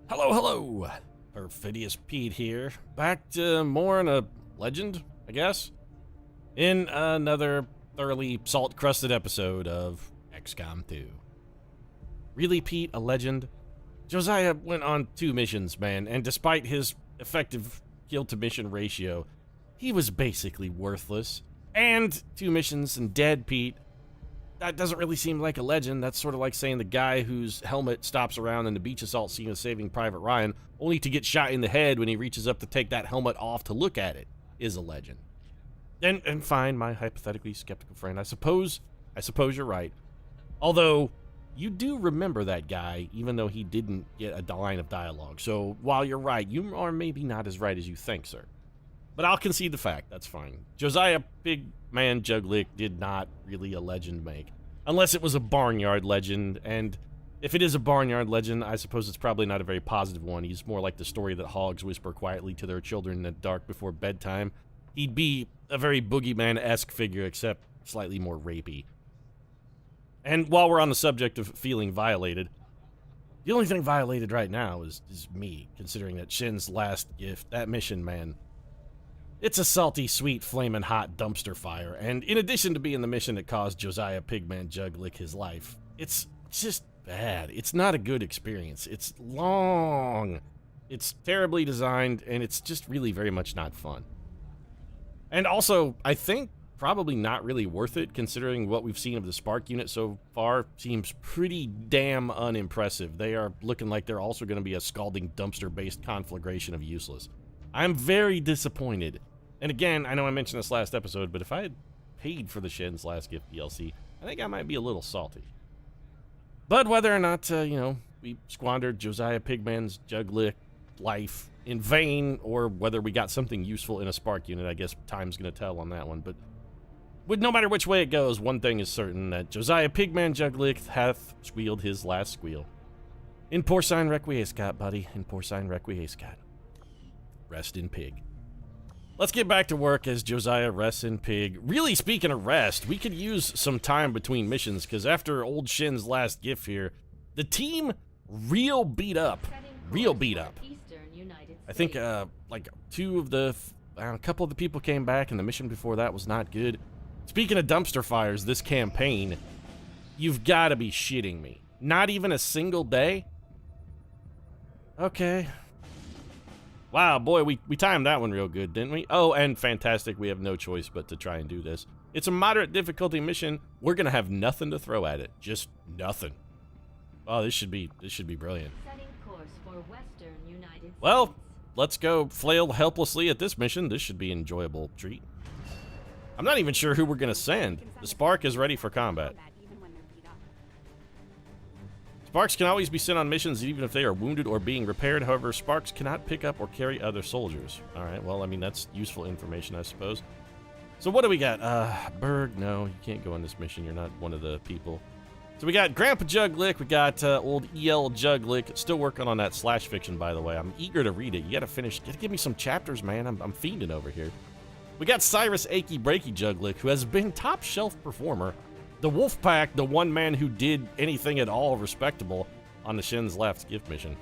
Hello, hello! Perfidious Pete here. Back to more in a legend, I guess. In another thoroughly salt-crusted episode of XCOM 2. Really, Pete, a legend? Josiah went on 2 missions, man, and despite his effective kill-to-mission ratio, he was basically worthless. And 2 missions and dead, Pete. That doesn't really seem like a legend. That's sort of like saying the guy whose helmet stops around in the beach assault scene of Saving Private Ryan, only to get shot in the head when he reaches up to take that helmet off to look at it, is a legend. And fine, my hypothetically skeptical friend, I suppose you're right. Although, you do remember that guy, even though he didn't get a line of dialogue. So, while you're right, you are maybe not as right as you think, sir. But I'll concede the fact, that's fine. Josiah Pigman Juglick did not really a legend make. Unless it was a barnyard legend, and if it is a barnyard legend, I suppose it's probably not a very positive one. He's more like the story that hogs whisper quietly to their children in the dark before bedtime. He'd be a very boogeyman-esque figure, except slightly more rapey. And while we're on the subject of feeling violated, the only thing violated right now is me, considering that Shen's last gift, that mission, man. It's a salty, sweet, flaming hot dumpster fire, and in addition to being the mission that caused Josiah Pigman Juglick his life, it's just bad. It's not a good experience. It's long. It's terribly designed, and it's just really very much not fun. And also, I think probably not really worth it, considering what we've seen of the Spark unit so far seems pretty damn unimpressive. They are looking like they're also going to be a scalding dumpster-based conflagration of useless. I'm very disappointed. And again, I know I mentioned this last episode, but if I had paid for the Shen's Last Gift DLC, I think I might be a little salty. But whether or not, we squandered Josiah Pigman's Juglick life in vain, or whether we got something useful in a Spark unit, I guess time's going to tell on that one. But no matter which way it goes, one thing is certain, that Josiah Pigman Juglick hath squealed his last squeal. In porcine requiescat, buddy. In porcine requiescat. Rest in pig. Let's get back to work as Josiah rests in pig. Really, speaking of rest, we could use some time between missions, because after old Shen's last gift here, the team real beat up. Real beat up. I think, like, a couple of the people came back, and the mission before that was not good. Speaking of dumpster fires, this campaign, you've got to be shitting me. Not even a single day? Okay. Wow, boy, we timed that one real good, didn't we? Oh, and fantastic, we have no choice but to try and do this. It's a moderate difficulty mission. We're gonna have nothing to throw at it. Just nothing. Oh, this should be brilliant. Setting course for Western United States. Well, let's go flail helplessly at this mission. This should be an enjoyable treat. I'm not even sure who we're gonna send. The Spark is ready for combat. Sparks can always be sent on missions even if they are wounded or being repaired. However, Sparks cannot pick up or carry other soldiers. Alright, well, I mean, that's useful information, I suppose. So what do we got? Berg, no, you can't go on this mission. You're not one of the people. So we got Grandpa Juglick. We got old EL Juglick. Still working on that slash fiction, by the way. I'm eager to read it. You gotta give me some chapters, man. I'm fiending over here. We got Cyrus Achy Breaky Juglick, who has been top shelf performer. The Wolfpack, the one man who did anything at all respectable on the Shen's Last Gift mission.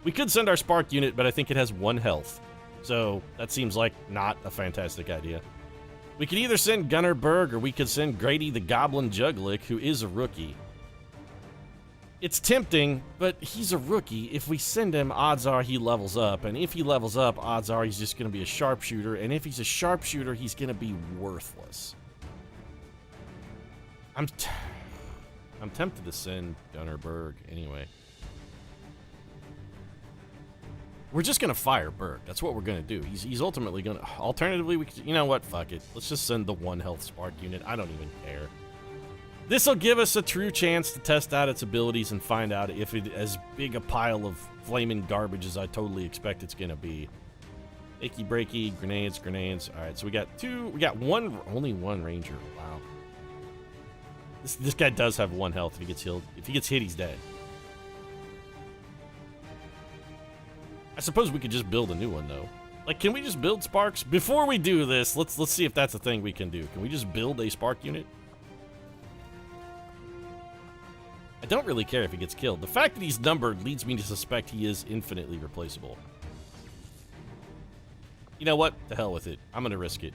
We could send our Spark unit, but I think it has 1 health. So that seems like not a fantastic idea. We could either send Gunnar Berg, or we could send Grady the Goblin Juglick, who is a rookie. It's tempting, but he's a rookie. If we send him, odds are he levels up. And if he levels up, odds are he's just going to be a sharpshooter. And if he's a sharpshooter, he's going to be worthless. I'm tempted to send Gunnar Berg anyway. We're just gonna fire Berg. That's what we're gonna do. He's ultimately gonna. Alternatively, we could. You know what? Fuck it. Let's just send the 1 health Spark unit. I don't even care. This will give us a true chance to test out its abilities and find out if it as big a pile of flaming garbage as I totally expect it's gonna be. Achy breaky, grenades. All right, so we got 2. We got only one ranger. Wow. This guy does have 1 health if he gets healed. If he gets hit, he's dead. I suppose we could just build a new one, though. Like, can we just build Sparks? Before we do this, let's see if that's a thing we can do. Can we just build a Spark unit? I don't really care if he gets killed. The fact that he's numbered leads me to suspect he is infinitely replaceable. You know what? To hell with it. I'm going to risk it.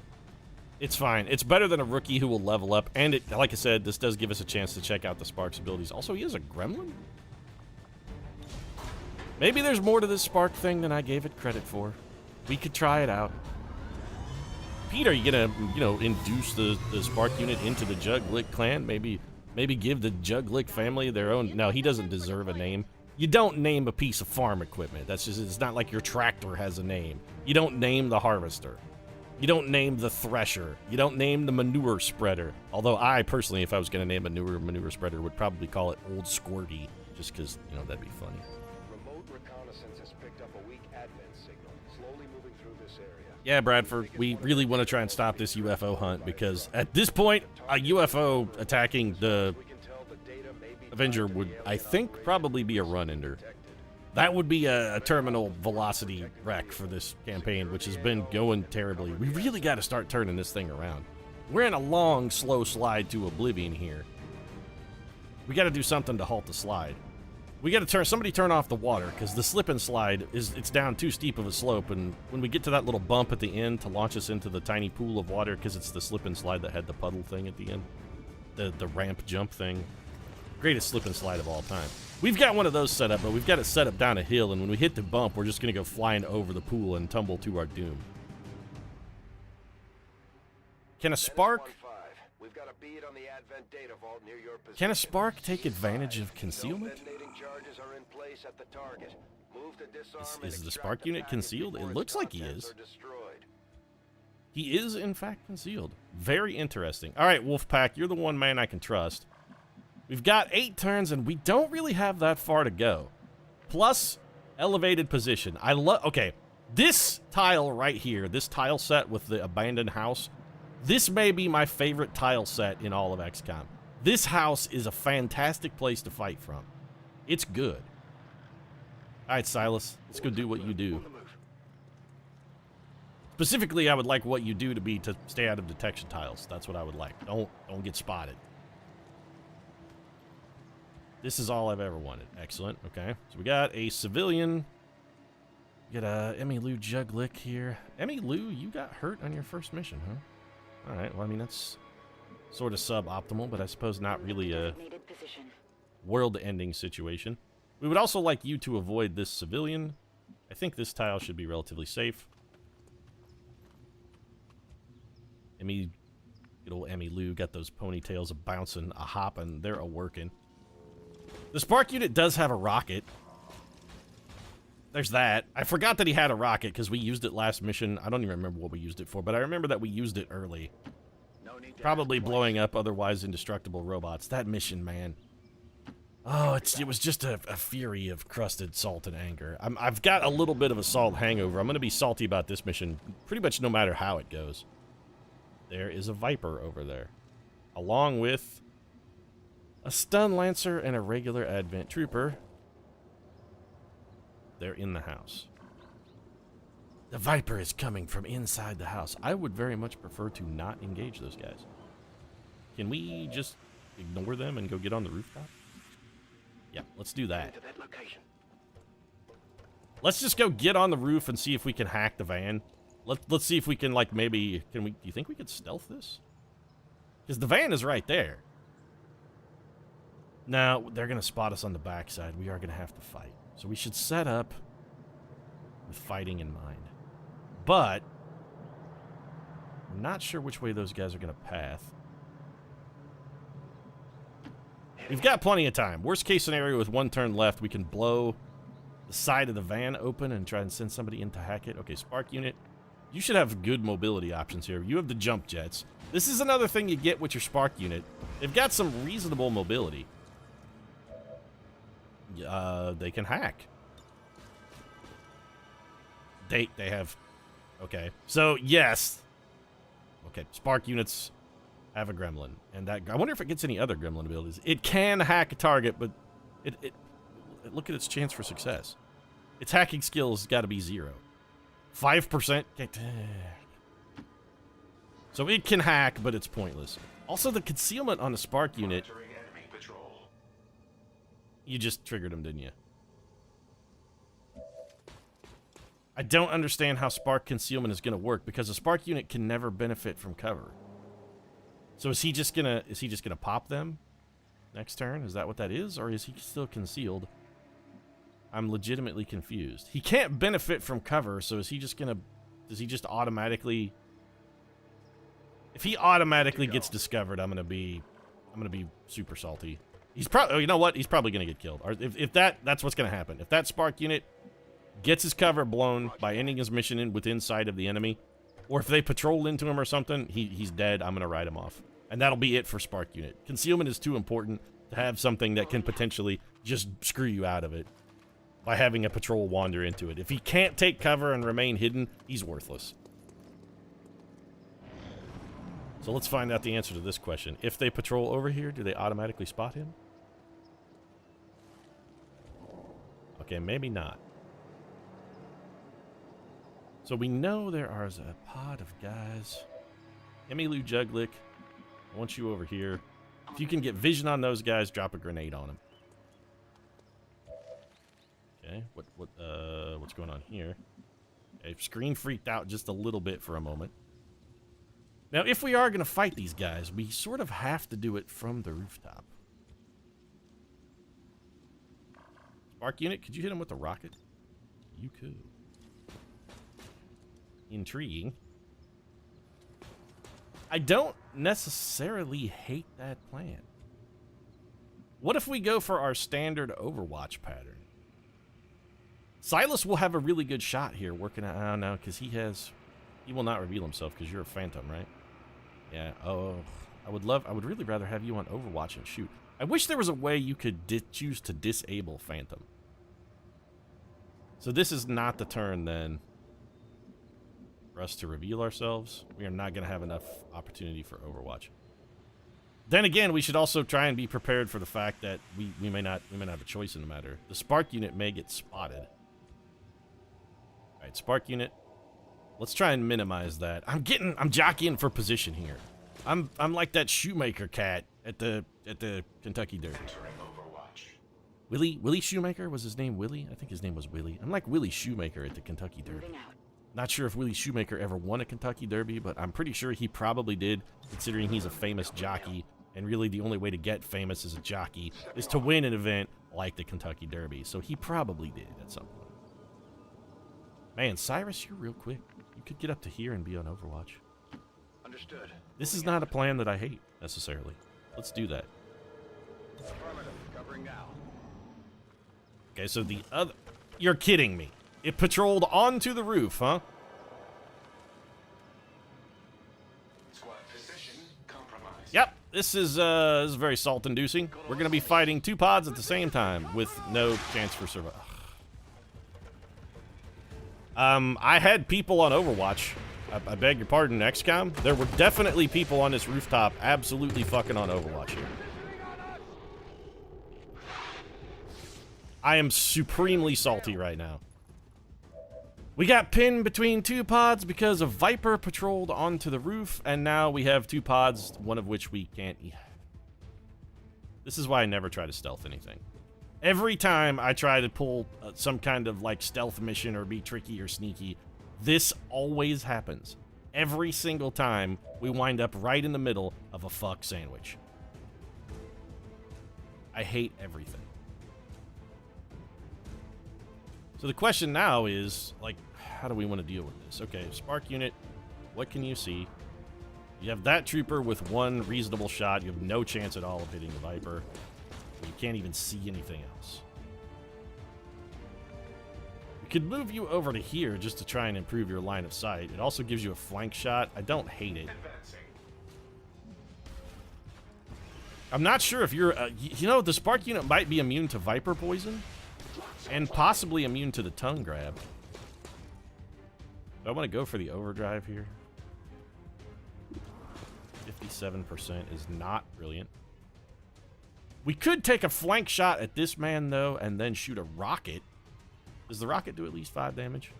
It's fine. It's better than a rookie who will level up. And it, like I said, this does give us a chance to check out the Spark's abilities. Also, he is a gremlin? Maybe there's more to this Spark thing than I gave it credit for. We could try it out. Pete, are you going to, you know, induce the Spark unit into the Juglick clan? Maybe give the Juglick family their own... No, he doesn't deserve a name. You don't name a piece of farm equipment. That's just... It's not like your tractor has a name. You don't name the harvester. You don't name the thresher. You don't name the manure spreader. Although I, personally, if I was going to name a manure spreader, would probably call it Old Squirty. Just because, you know, that'd be funny. Remote reconnaissance has picked up a weak advent signal. Slowly moving through this area. Yeah, Bradford, we really want to try and stop this UFO hunt because at this point, a UFO attacking the Avenger would, I think, probably be a run-ender. That would be a terminal velocity wreck for this campaign, which has been going terribly. We really got to start turning this thing around. We're in a long, slow slide to oblivion here. We got to do something to halt the slide. We got to somebody turn off the water, because the slip and slide it's down too steep of a slope, and when we get to that little bump at the end to launch us into the tiny pool of water, because it's the slip and slide that had the puddle thing at the end, the ramp jump thing, greatest slip and slide of all time. We've got one of those set up, but we've got it set up down a hill, and when we hit the bump, we're just going to go flying over the pool and tumble to our doom. Can a Spark... Can a Spark take advantage of concealment? Is the Spark unit concealed? It looks like he is. He is, in fact, concealed. Very interesting. All right, Wolfpack, you're the one man I can trust. We've got 8 turns, and we don't really have that far to go. Plus, elevated position. Okay, this tile right here, this tile set with the abandoned house, this may be my favorite tile set in all of XCOM. This house is a fantastic place to fight from. It's good. All right, Silas, let's go do what you do. Specifically, I would like what you do to be to stay out of detection tiles. That's what I would like. Don't get spotted. This is all I've ever wanted. Excellent. Okay. So we got a civilian. We got a Emmy Lou Juglick here. Emmy Lou, you got hurt on your first mission, huh? All right. Well, I mean, that's sort of suboptimal, but I suppose not really a world-ending situation. We would also like you to avoid this civilian. I think this tile should be relatively safe. Emmy, good old Emmy Lou, got those ponytails a-bouncing, a-hopping. They're a-working. The Spark unit does have a rocket. There's that. I forgot that he had a rocket because we used it last mission. I don't even remember what we used it for, but I remember that we used it early. Probably blowing up otherwise indestructible robots. That mission, man. Oh, it was just a fury of crusted salt and anger. I've got a little bit of a salt hangover. I'm going to be salty about this mission pretty much no matter how it goes. There is a Viper over there. Along with a Stun Lancer and a regular Advent Trooper. They're in the house. The Viper is coming from inside the house. I would very much prefer to not engage those guys. Can we just ignore them and go get on the rooftop? Yeah, let's do that. Let's just go get on the roof and see if we can hack the van. Let's see if we can, like, maybe... Do you think we could stealth this? Because the van is right there. No, they're going to spot us on the backside. We are going to have to fight. So we should set up with fighting in mind. But I'm not sure which way those guys are going to path. We've got plenty of time. Worst case scenario, with 1 turn left, we can blow the side of the van open and try and send somebody in to hack it. Okay, Spark unit. You should have good mobility options here. You have the jump jets. This is another thing you get with your Spark unit. They've got some reasonable mobility. They can hack. They have... Okay. So, yes. Okay, Spark units have a gremlin. And that... I wonder if it gets any other gremlin abilities. It can hack a target, but... Look at its chance for success. Its hacking skills got to be 0. 5%? So it can hack, but it's pointless. Also, the concealment on the Spark unit... You just triggered him, didn't you? I don't understand how spark concealment is going to work because a spark unit can never benefit from cover. So is he just gonna pop them next turn? Is that what that is, or is he still concealed? I'm legitimately confused. He can't benefit from cover, so is he just gonna? Does he just automatically? If he automatically gets discovered, I'm gonna be super salty. He's probably, oh, you know what? He's probably gonna get killed. Or if that's what's gonna happen. If that spark unit gets his cover blown by ending his mission within sight of the enemy, or if they patrol into him or something, he's dead. I'm gonna write him off, and that'll be it for spark unit. Concealment is too important to have something that can potentially just screw you out of it by having a patrol wander into it. If he can't take cover and remain hidden, he's worthless. So let's find out the answer to this question. If they patrol over here, do they automatically spot him? Okay, maybe not. So we know there is a pod of guys. Emmylou Juglick, I want you over here. If you can get vision on those guys, drop a grenade on them. Okay, what's going on here? Okay, screen freaked out just a little bit for a moment. Now, if we are going to fight these guys, we sort of have to do it from the rooftop. Spark unit, could you hit him with a rocket? You could. Intriguing. I don't necessarily hate that plan. What if we go for our standard Overwatch pattern? Silas will have a really good shot here working out. I don't know, because he will not reveal himself because you're a phantom, right? Yeah. Oh, I would really rather have you on Overwatch and shoot. I wish there was a way you could choose to disable phantom. So this is not the turn then for us to reveal ourselves. We are not going to have enough opportunity for Overwatch. Then again, we should also try and be prepared for the fact that we may not have a choice in the matter. The spark unit may get spotted. All right, spark unit. Let's try and minimize that. I'm jockeying for position here. I'm like that shoemaker cat at the Kentucky Derby. Willie Shoemaker, was his name Willie? I think his name was Willie. I'm like Willie Shoemaker at the Kentucky Derby. Not sure if Willie Shoemaker ever won a Kentucky Derby, but I'm pretty sure he probably did, considering he's a famous jockey, and really the only way to get famous as a jockey is to win an event like the Kentucky Derby. So he probably did at some point. Man, Cyrus, you're real quick. You could get up to here and be on Overwatch. Understood. This is not a plan that I hate, necessarily. Let's do that. Affirmative. Covering now. Okay, so the other... You're kidding me. It patrolled onto the roof, huh? Squad position compromised. Yep, this is very salt-inducing. We're going to be fighting two pods at the same time with no chance for survival. I had people on Overwatch. I beg your pardon, XCOM. There were definitely people on this rooftop absolutely fucking on Overwatch here. I am supremely salty right now. We got pinned between two pods because a Viper patrolled onto the roof, and now we have two pods, one of which we can't... This is why I never try to stealth anything. Every time I try to pull some kind of, like, stealth mission or be tricky or sneaky, this always happens. Every single time, we wind up right in the middle of a fuck sandwich. I hate everything. So the question now is, like, how do we want to deal with this? Okay, spark unit, what can you see? You have that trooper with one reasonable shot. You have no chance at all of hitting the Viper. You can't even see anything else. We could move you over to here just to try and improve your line of sight. It also gives you a flank shot. I don't hate it. I'm not sure if you're... you know, the spark unit might be immune to Viper poison. And possibly immune to the tongue grab. Do I want to go for the overdrive here? 57% is not brilliant. We could take a flank shot at this man, though, and then shoot a rocket. Does the rocket do at least 5 damage?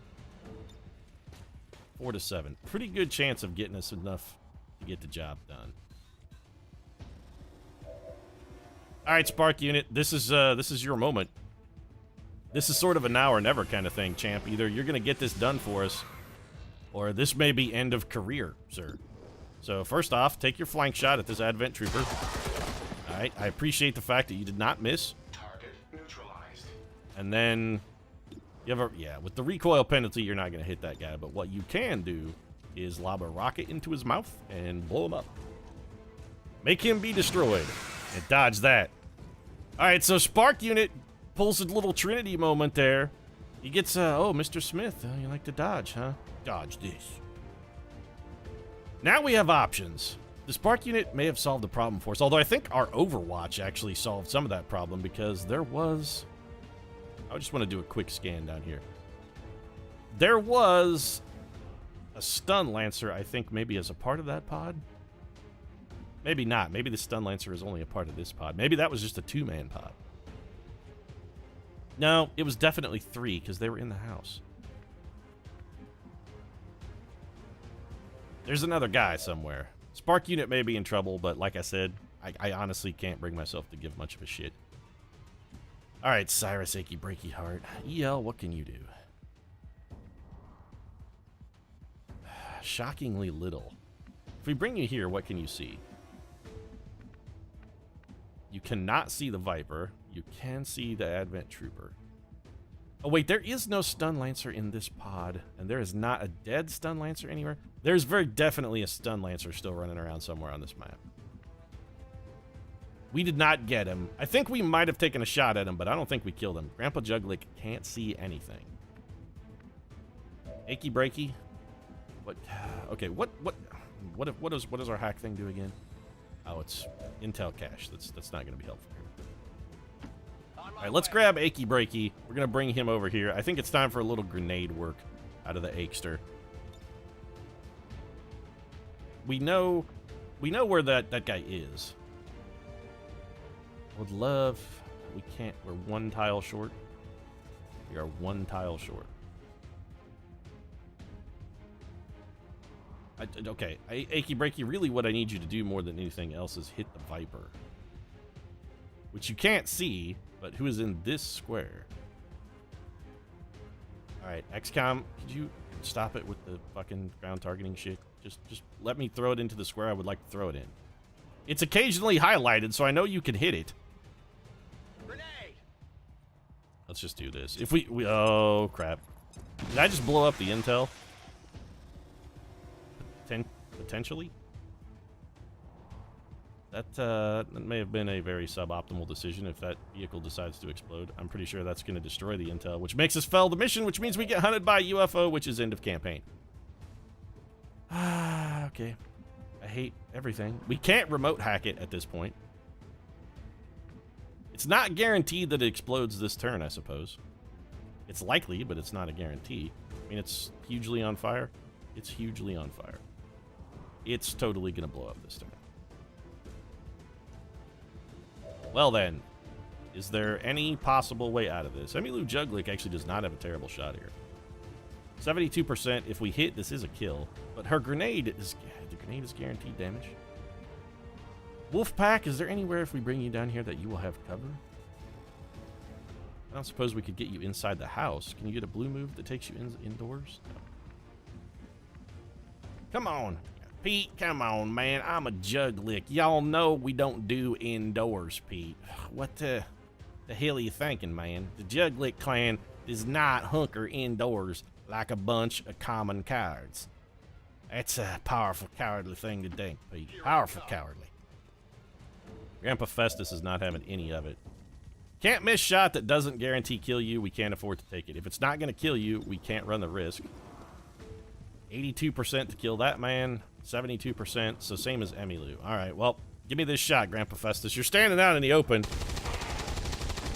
4 to 7. Pretty good chance of getting us enough to get the job done. All right, Spark Unit, this is your moment. This is sort of a now or never kind of thing, champ. Either you're gonna get this done for us, or this may be end of career, sir. So first off, take your flank shot at this Advent Trooper. All right, I appreciate the fact that you did not miss. Target neutralized. And then, with the recoil penalty, you're not gonna hit that guy. But what you can do is lob a rocket into his mouth and blow him up. Make him be destroyed. And dodge that. All right, so Spark Unit pulls a little Trinity moment there. He gets, oh, Mr. Smith, you like to dodge, huh? Dodge this. Now we have options. The Spark Unit may have solved the problem for us, although I think our Overwatch actually solved some of that problem because there was... I just want to do a quick scan down here. There was a Stun Lancer, I think, maybe as a part of that pod. Maybe not. Maybe the Stun Lancer is only a part of this pod. Maybe that was just a two-man pod. No, it was definitely three because they were in the house. There's another guy somewhere. Spark Unit may be in trouble, but like I said, I honestly can't bring myself to give much of a shit. Alright, Cyrus Achy Breaky Heart. EL, what can you do? Shockingly little. If we bring you here, what can you see? You cannot see the Viper. You can see the Advent Trooper. Oh wait, there is no Stun Lancer in this pod, and there is not a dead Stun Lancer anywhere. There's very definitely a Stun Lancer still running around somewhere on this map. We did not get him. I think we might have taken a shot at him, but I don't think we killed him. Grandpa Juglick can't see anything. Achy Breaky. What? Okay, what does our hack thing do again? Oh, it's intel cache. That's not going to be helpful here. All right, let's grab Achy Breaky. We're going to bring him over here. I think it's time for a little grenade work out of the Akester. We know where that guy is. Would love... We can't... We're one tile short. We are one tile short. Okay, Achy Breaky, really what I need you to do more than anything else is hit the Viper. Which you can't see, but who is in this square? Alright, XCOM, could you stop it with the fucking ground targeting shit? Just let me throw it into the square I would like to throw it in. It's occasionally highlighted, so I know you can hit it. Grenade! Let's just do this. If we oh, crap. Did I just blow up the intel? Potentially? That may have been a very suboptimal decision if that vehicle decides to explode. I'm pretty sure that's going to destroy the intel, which makes us fail the mission, which means we get hunted by a UFO, which is end of campaign. Ah, okay. I hate everything. We can't remote hack it at this point. It's not guaranteed that it explodes this turn, I suppose. It's likely, but it's not a guarantee. I mean, it's hugely on fire. It's hugely on fire. It's totally going to blow up this turn. Well then, is there any possible way out of this? Emmylou Juglick actually does not have a terrible shot here. 72%. If we hit, this is a kill. But her grenade is... The grenade is guaranteed damage. Wolfpack, is there anywhere if we bring you down here that you will have cover? I don't suppose we could get you inside the house. Can you get a blue move that takes you indoors? No. Come on. Pete, come on, man. I'm a Juglick. Y'all know we don't do indoors, Pete. What the hell are you thinking, man? The Juglick clan does not hunker indoors like a bunch of common cowards. That's a powerful, cowardly thing to think, Pete. Powerful, cowardly. Grandpa Festus is not having any of it. Can't miss shot that doesn't guarantee kill you. We can't afford to take it. If it's not going to kill you, we can't run the risk. 82% to kill that man. 72%, so same as Emmylou. All right, well, give me this shot, Grandpa Festus. You're standing out in the open.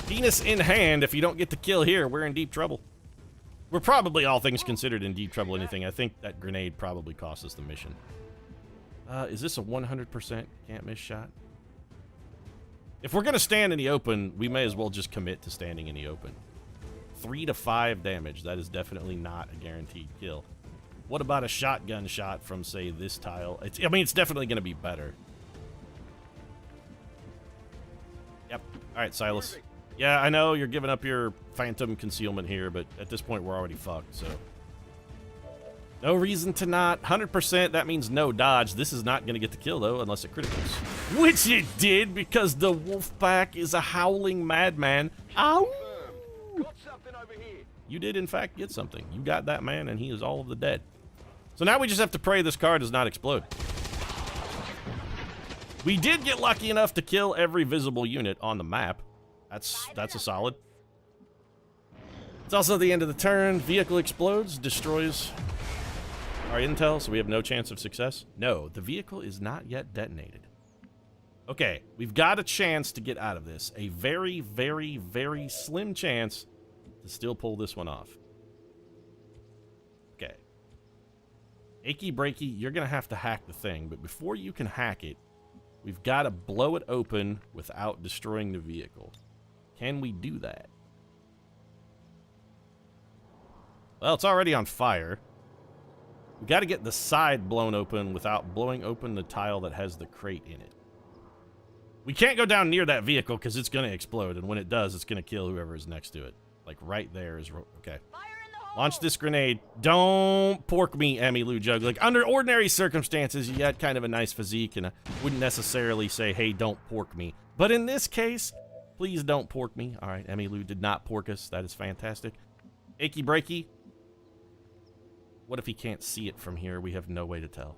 Penis in hand. If you don't get the kill here, we're in deep trouble. We're probably, all things considered, in deep trouble anything. I think that grenade probably cost us the mission. Is this a 100% can't miss shot? If we're going to stand in the open, we may as well just commit to standing in the open. 3 to 5 damage. That is definitely not a guaranteed kill. What about a shotgun shot from, say, this tile? I mean, it's definitely going to be better. Yep, All right, Silas. Yeah, I know you're giving up your phantom concealment here, but at this point we're already fucked, so. No reason to not. 100%, that means no dodge. This is not going to get the kill, though, unless it criticals. Which it did, because the wolf pack is a howling madman. Ow! Got something over here. You did, in fact, get something. You got that man, and he is all of the dead. So now we just have to pray this car does not explode. We did get lucky enough to kill every visible unit on the map. That's a solid. It's also the end of the turn. Vehicle explodes, destroys our intel, so we have no chance of success. No, the vehicle is not yet detonated. Okay, we've got a chance to get out of this. A very, very, very slim chance to still pull this one off. Okay. Achy breaky, you're going to have to hack the thing, but before you can hack it, we've got to blow it open without destroying the vehicle. Can we do that? Well, it's already on fire. We got to get the side blown open without blowing open the tile that has the crate in it. We can't go down near that vehicle because it's going to explode, and when it does, it's going to kill whoever is next to it. Like, right there is... Okay. Launch this grenade. Don't pork me, Emmy Lou Jug. Like, under ordinary circumstances, you got kind of a nice physique, and I wouldn't necessarily say, hey, don't pork me. But in this case, please don't pork me. All right, Emmy Lou did not pork us. That is fantastic. Achy breaky. What if he can't see it from here? We have no way to tell.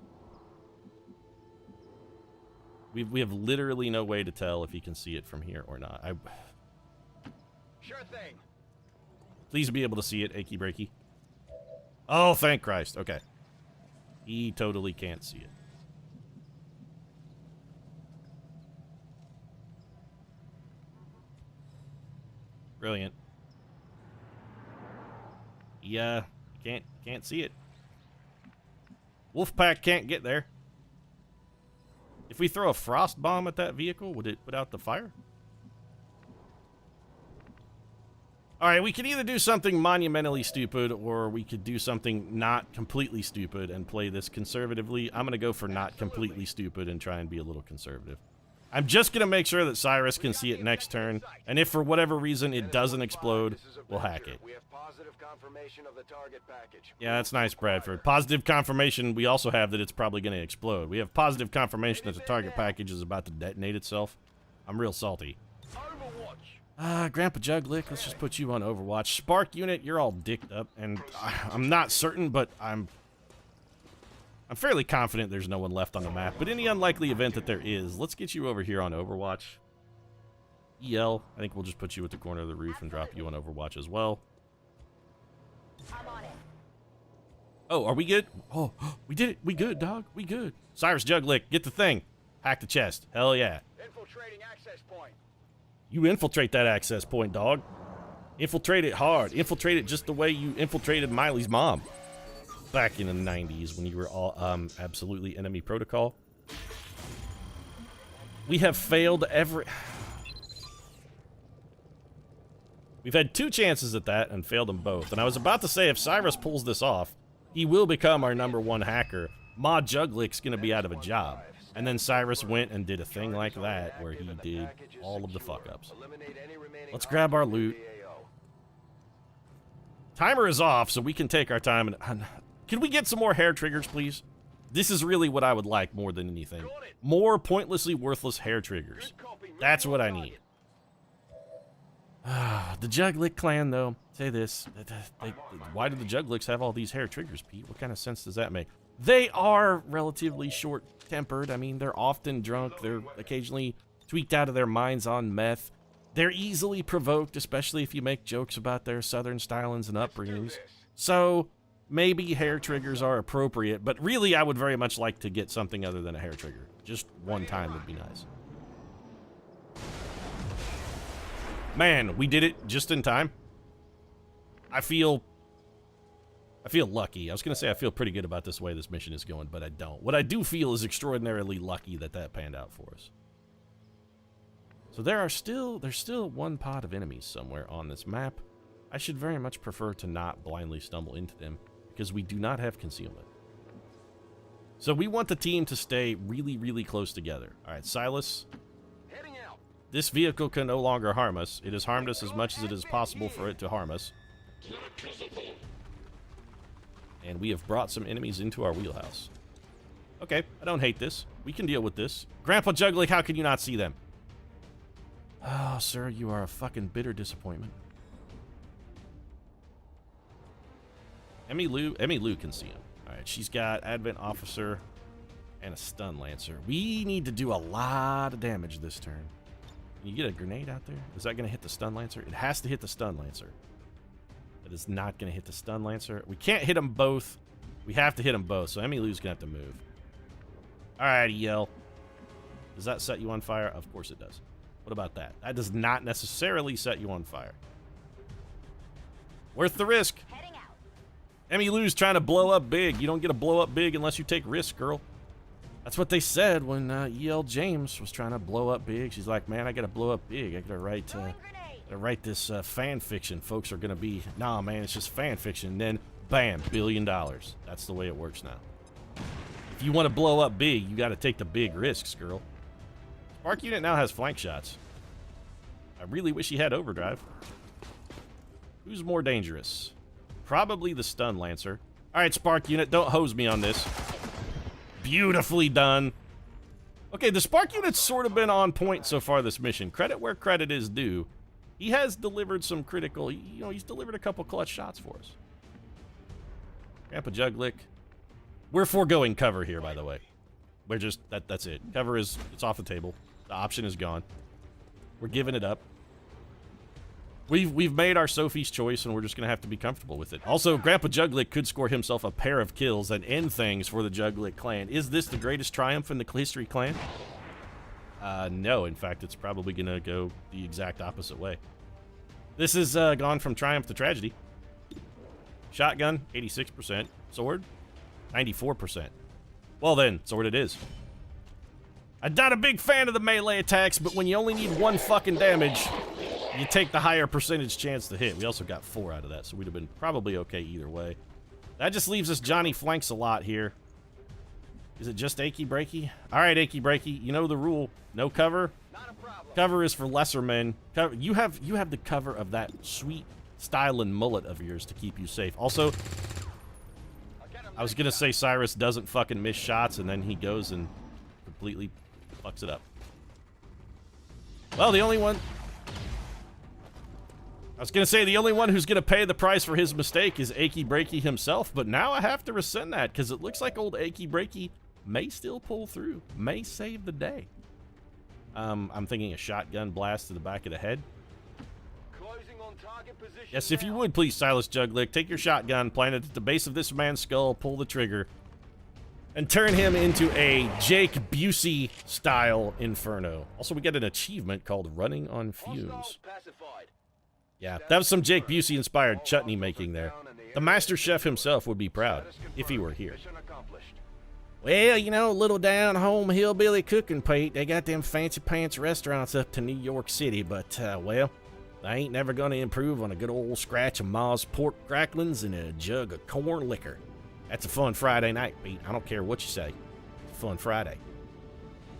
We have literally no way to tell if he can see it from here or not. Sure thing. Please be able to see it, achy breaky. Oh, thank Christ. Okay. He totally can't see it. Brilliant. Yeah, can't see it. Wolfpack can't get there. If we throw a frost bomb at that vehicle, would it put out the fire? Alright, we could either do something monumentally stupid, or we could do something not completely stupid and play this conservatively. I'm going to go for not completely stupid and try and be a little conservative. I'm just going to make sure that Cyrus can see it next turn, and if for whatever reason it doesn't explode, we'll hack it. We have positive confirmation of the target package. Yeah, that's nice, Bradford. Positive confirmation, we also have that it's probably going to explode. We have positive confirmation that the target package is about to detonate itself. I'm real salty. Grandpa Juglick, let's just put you on Overwatch. Spark unit, you're all dicked up, and I'm not certain, but I'm fairly confident there's no one left on the map. But in the unlikely event that there is, let's get you over here on Overwatch. EL, I think we'll just put you at the corner of the roof and drop you on Overwatch as well. I'm on it. Oh, are we good? Oh, we did it. We good, dog. We good. Cyrus Juglick, get the thing. Hack the chest. Hell yeah. Infiltrating access point. You infiltrate that access point, dog. Infiltrate it hard. Infiltrate it just the way you infiltrated Miley's mom back in the 90s when you were all absolutely enemy protocol. We have failed every... We've had 2 chances at that and failed them both. And I was about to say, if Cyrus pulls this off, he will become our #1 hacker. Ma Juglick's going to be out of a job. And then Cyrus went and did a thing like that where he did all of the fuck-ups. Let's grab our loot. Timer is off, so we can take our time. And can we get some more hair triggers, please? This is really what I would like more than anything. More pointlessly worthless hair triggers. That's what I need. The Juglick clan, though, say this. Why do the Juglicks have all these hair triggers, Pete? What kind of sense does that make? They are relatively short-tempered. I mean, they're often drunk. They're occasionally tweaked out of their minds on meth. They're easily provoked, especially if you make jokes about their southern stylings and upbringings. So, maybe hair triggers are appropriate, but really I would very much like to get something other than a hair trigger. Just one time would be nice. Man, we did it just in time. I feel lucky. I was going to say I feel pretty good about this way this mission is going, but I don't. What I do feel is extraordinarily lucky that that panned out for us. So there's still one pod of enemies somewhere on this map. I should very much prefer to not blindly stumble into them because we do not have concealment. So we want the team to stay really, really close together. All right, Silas. Heading out. This vehicle can no longer harm us. It has harmed us as much as it is possible for it to harm us. And we have brought some enemies into our wheelhouse. Okay, I don't hate this. We can deal with this. Grandpa Juggling, how can you not see them? Oh, sir, you are a fucking bitter disappointment. Emmy Lou can see him. Alright, she's got Advent Officer and a Stun Lancer. We need to do a lot of damage this turn. Can you get a grenade out there? Is that going to hit the Stun Lancer? It has to hit the Stun Lancer. It is not going to hit the Stun Lancer. We can't hit them both. We have to hit them both, so Emmy Lou's going to have to move. Alrighty, yell. Does that set you on fire? Of course it does. What about that? That does not necessarily set you on fire. Worth the risk. Heading out. Emmy Lou's trying to blow up big. You don't get to blow up big unless you take risks, girl. That's what they said when E.L. James was trying to blow up big. She's like, man, I got to blow up big. I got to write this fan fiction. Folks are going to be, nah, man, it's just fan fiction. And then, bam, $1 billion. That's the way it works now. If you want to blow up big, you got to take the big risks, girl. Spark Unit now has flank shots. I really wish he had overdrive. Who's more dangerous? Probably the Stun Lancer. All right, Spark Unit, don't hose me on this. Beautifully done. Okay, the Spark Unit's sort of been on point so far this mission. Credit where credit is due. He has delivered some critical, you know, he's delivered a couple clutch shots for us. Grandpa Juglick. We're foregoing cover here, by the way. We're just, that's it. Cover is, it's off the table. The option is gone. We're giving it up. We've made our Sophie's choice, and we're just going to have to be comfortable with it. Also, Grandpa Juglick could score himself a pair of kills and end things for the Juglick clan. Is this the greatest triumph in the history clan? No. In fact, it's probably going to go the exact opposite way. This has gone from triumph to tragedy. Shotgun, 86%. Sword, 94%. Well then, sword it is. I'm not a big fan of the melee attacks, but when you only need 1 fucking damage, you take the higher percentage chance to hit. We also got 4 out of that, so we'd have been probably okay either way. That just leaves us Johnny Flanks a lot here. Is it just Achy Breaky? All right, Achy Breaky, you know the rule. No cover. Not a problem. Cover is for lesser men. Cover, you have the cover of that sweet styling mullet of yours to keep you safe. Also, I was gonna say Cyrus doesn't fucking miss shots, and then he goes and completely fucks it up. Well, the only one... I was gonna say the only one who's gonna pay the price for his mistake is Achy Breaky himself, but now I have to rescind that, because it looks like old Achy Breaky may still pull through, may save the day. I'm thinking a shotgun blast to the back of the head. Closing on target position. Yes, if you would, please, Silas Juglick, take your shotgun, plant it at the base of this man's skull, pull the trigger, and turn him into a Jake Busey-style inferno. Also, we get an achievement called Running on Fumes. Yeah, that was some Jake Busey-inspired chutney making there. The master chef himself would be proud, if he were here. Well, you know, little down-home hillbilly cooking, Pete. They got them fancy-pants restaurants up to New York City, but, well, I ain't never gonna improve on a good old scratch of Ma's pork cracklings and a jug of corn liquor. That's a fun Friday night, Pete. I don't care what you say. It's a fun Friday.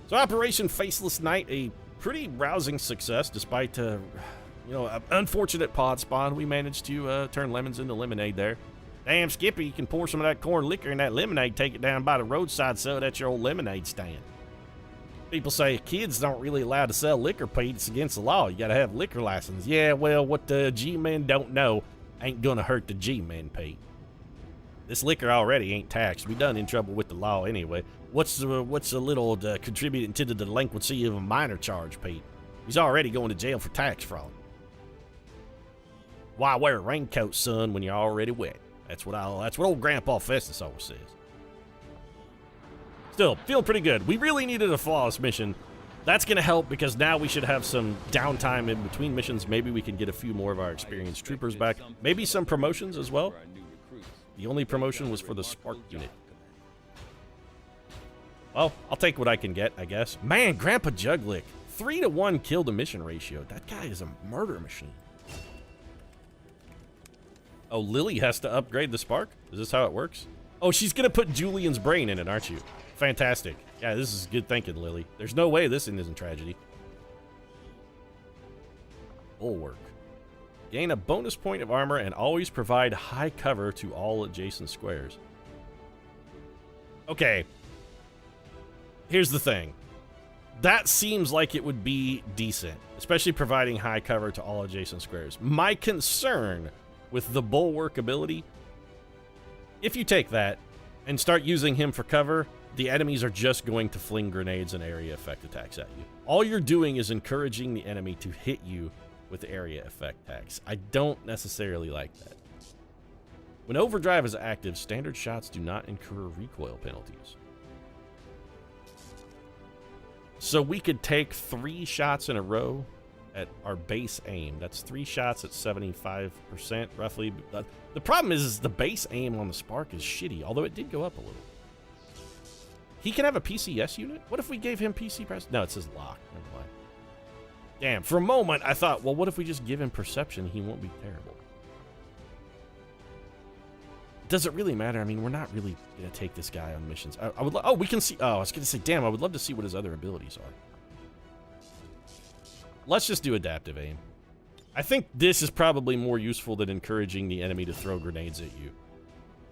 So Operation Faceless Night, a pretty rousing success, despite, you know, an unfortunate pod spawn. We managed to turn lemons into lemonade there. Damn, Skippy, you can pour some of that corn liquor in that lemonade, take it down by the roadside, sell it at your old lemonade stand. People say kids don't really allowed to sell liquor, Pete. It's against the law. You gotta have liquor license. Yeah, well, what the G-men don't know ain't gonna hurt the G-men, Pete. This liquor already ain't taxed. We done in trouble with the law anyway. What's a little contributing to the delinquency of a minor charge, Pete? He's already going to jail for tax fraud. Why wear a raincoat, son, when you're already wet? That's what old Grandpa Festus always says. Still, feeling pretty good. We really needed a flawless mission. That's going to help because now we should have some downtime in between missions. Maybe we can get a few more of our experienced troopers back. Maybe some promotions as well. The only promotion was for the Spark unit. Well, I'll take what I can get, I guess. Man, Grandpa Juglick. 3-to-1 kill to mission ratio. That guy is a murder machine. Oh, Lily has to upgrade the Spark? Is this how it works? Oh, she's going to put Julian's brain in it, aren't you? Fantastic. Yeah, this is good thinking, Lily. There's no way this isn't tragedy. Bulwark. Gain a bonus point of armor and always provide high cover to all adjacent squares. Okay. Here's the thing. That seems like it would be decent, especially providing high cover to all adjacent squares. My concern with the Bulwark ability, if you take that and start using him for cover, the enemies are just going to fling grenades and area effect attacks at you. All you're doing is encouraging the enemy to hit you with area effect attacks. I don't necessarily like that. When overdrive is active, standard shots do not incur recoil penalties. So we could take 3 shots in a row at our base aim. That's 3 shots at 75%, roughly. The problem is the base aim on the Spark is shitty, although it did go up a little. He can have a PCS unit? What if we gave him PC press? No, it says lock. Never mind. Damn, for a moment, I thought, well, what if we just give him perception? He won't be terrible. Does it really matter? I mean, we're not really going to take this guy on missions. I would oh, we can see. Oh, I was going to say, damn, I would love to see what his other abilities are. Let's just do adaptive aim. I think this is probably more useful than encouraging the enemy to throw grenades at you.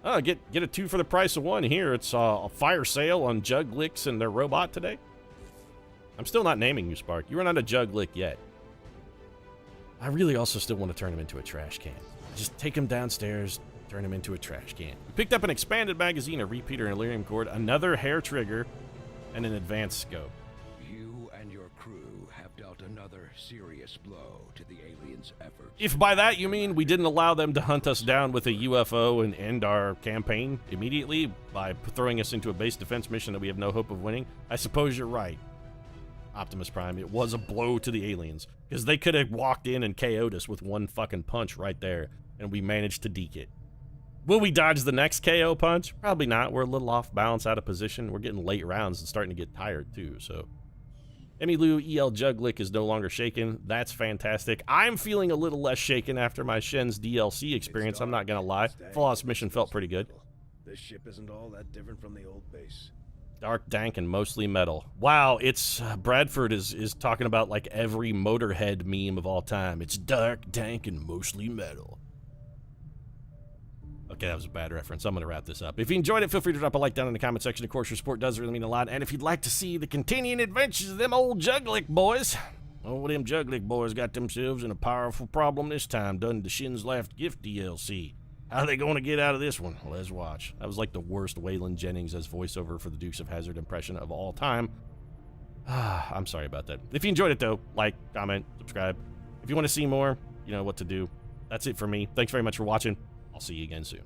Oh, get a 2 for the price of 1 here. It's a fire sale on Jugliks and their robot today. I'm still not naming you, Spark. You are not a Juglik yet. I really also still want to turn him into a trash can. Just take him downstairs, turn him into a trash can. We picked up an expanded magazine, a repeater, an Illyrium cord, another hair trigger, and an advanced scope. You and your crew have dealt another serious blow to the aliens' efforts. If by that you mean we didn't allow them to hunt us down with a UFO and end our campaign immediately by throwing us into a base defense mission that we have no hope of winning, I suppose you're right, Optimus Prime. It was a blow to the aliens, because they could have walked in and KO'd us with one fucking punch right there, and we managed to deke it. Will we dodge the next KO punch? Probably not. We're a little off balance, out of position. We're getting late rounds and starting to get tired too, so. Emmylou EL Juglik is no longer shaken. That's fantastic. I'm feeling a little less shaken after my Shen's DLC experience, I'm not gonna lie. Flawless mission felt pretty good. This ship isn't all that different from the old base. Dark, dank, and mostly metal. Wow, it's Bradford is talking about like every Motorhead meme of all time. It's dark, dank, and mostly metal. Okay, that was a bad reference. I'm going to wrap this up. If you enjoyed it, feel free to drop a like down in the comment section. Of course, your support does really mean a lot. And if you'd like to see the continuing adventures of them old Juglik boys, well, them Juglik boys got themselves in a powerful problem this time, done the Shin's Left Gift DLC. How are they going to get out of this one? Let's watch. That was like the worst Waylon Jennings as voiceover for the Dukes of Hazzard impression of all time. I'm sorry about that. If you enjoyed it, though, like, comment, subscribe. If you want to see more, you know what to do. That's it for me. Thanks very much for watching. I'll see you again soon.